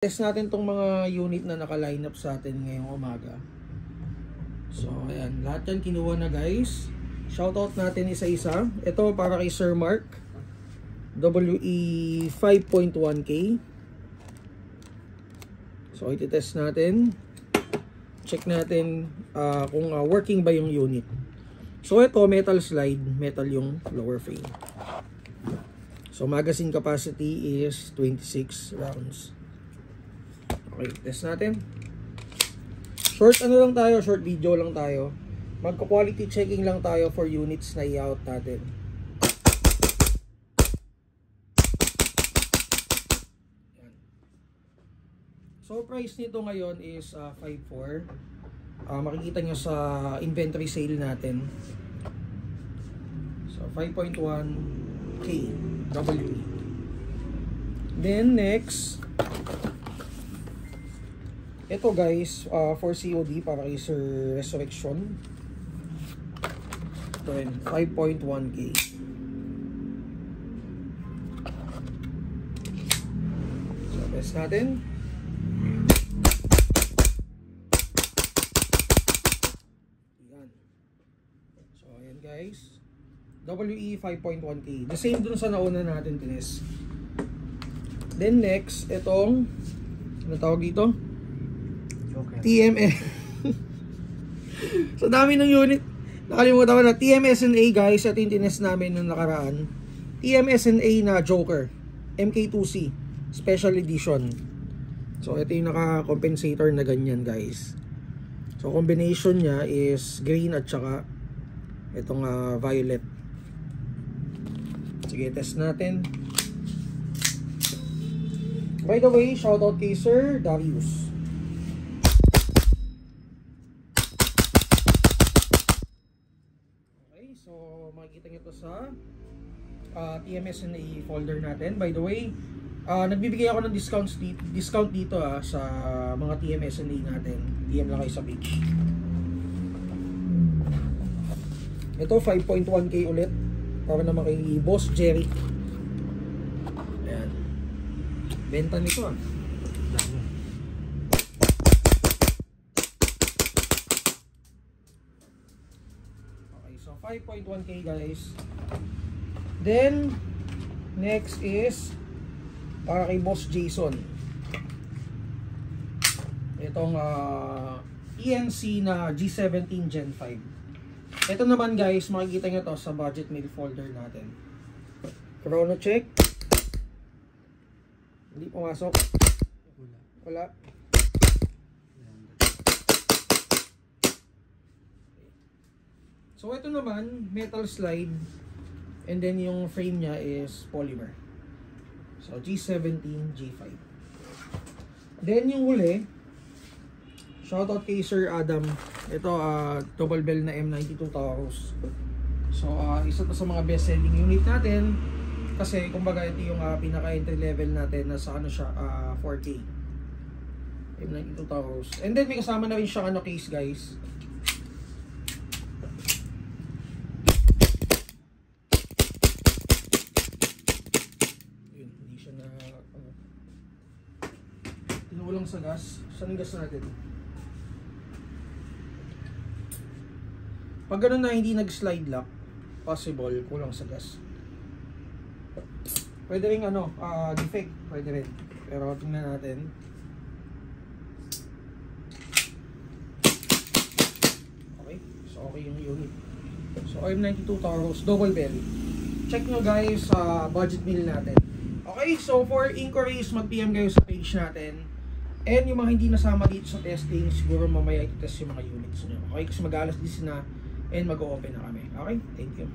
Test natin tong mga unit na naka-line up sa atin ngayong umaga. So, ayan. Lahat yan kinuha na, guys. Shoutout natin isa-isa. Ito para kay Sir Mark. WE 5.1K. So, iti-test natin. Check natin kung working ba yung unit. So, ito, metal slide. Metal yung lower frame. So, magazine capacity is 26 rounds. Okay, test natin. Short short video lang tayo. Magko-quality checking lang tayo for units na i-out natin. Yan. So price nito ngayon is 5.4. Makikita nyo sa inventory sale natin. So 5.1K WE. Then next, ito guys, for COD para kay Sir Resurrection. Ito rin, 5.1K. So, test natin. Ayan. So, ayan guys. WE 5.1K. The same dun sa nauna natin tines. Then next, itong, ano tawag dito? TMS. So dami ng unit. Nakalimutan ko na TMSNA guys. Ito yung tinest namin nung nakaraan. TMSNA na Joker MK2C Special Edition. So ito yung naka-compensator na ganyan guys. So combination niya is green at saka itong violet. Sige, test natin. By the way, shoutout kay Sir Darius. So, makikita nyo ito sa TMSNA folder natin. By the way, nagbibigay ako ng discount dito sa mga TMSNA natin. DM lang kayo sa page. Ito, 5.1K ulit. Para naman kay Boss Jerry. Ayan. Benta nito So 5.1K guys. Then next is para kay Boss Jason. Itong ENC na G17 Gen 5. Ito naman guys, makikita nyo to sa budget mail folder natin. Chrono check. Hindi pumasok. Wala. So ito naman, metal slide, and then yung frame niya is polymer. So G17, G5. Then yung huli, shoutout kay Sir Adam. Ito, double bell na M92 Taurus. So isa to sa mga best selling unit natin. Kasi kumbaga ito yung pinaka entry level natin na sa ano siya, 4K. M92 Taurus. And then may kasama na rin siya case guys. Tinulang sa gas. Saan yung gas natin? Pag gano'n na hindi nag-slide lock, possible kulang sa gas. Pwede rin defect. Pwede rin. Pero tingnan natin. Okay. So okay yung unit. So M92 Taurus, double bell. Check nyo guys sa budget meal natin. Okay, so for inquiries, mag-PM kayo sa page natin. And yung mga hindi nasama dito sa testing, siguro mamaya i-test yung mga units nyo. Okay, kasi mag-alas 10 na and mag-o-open na kami. Okay, thank you.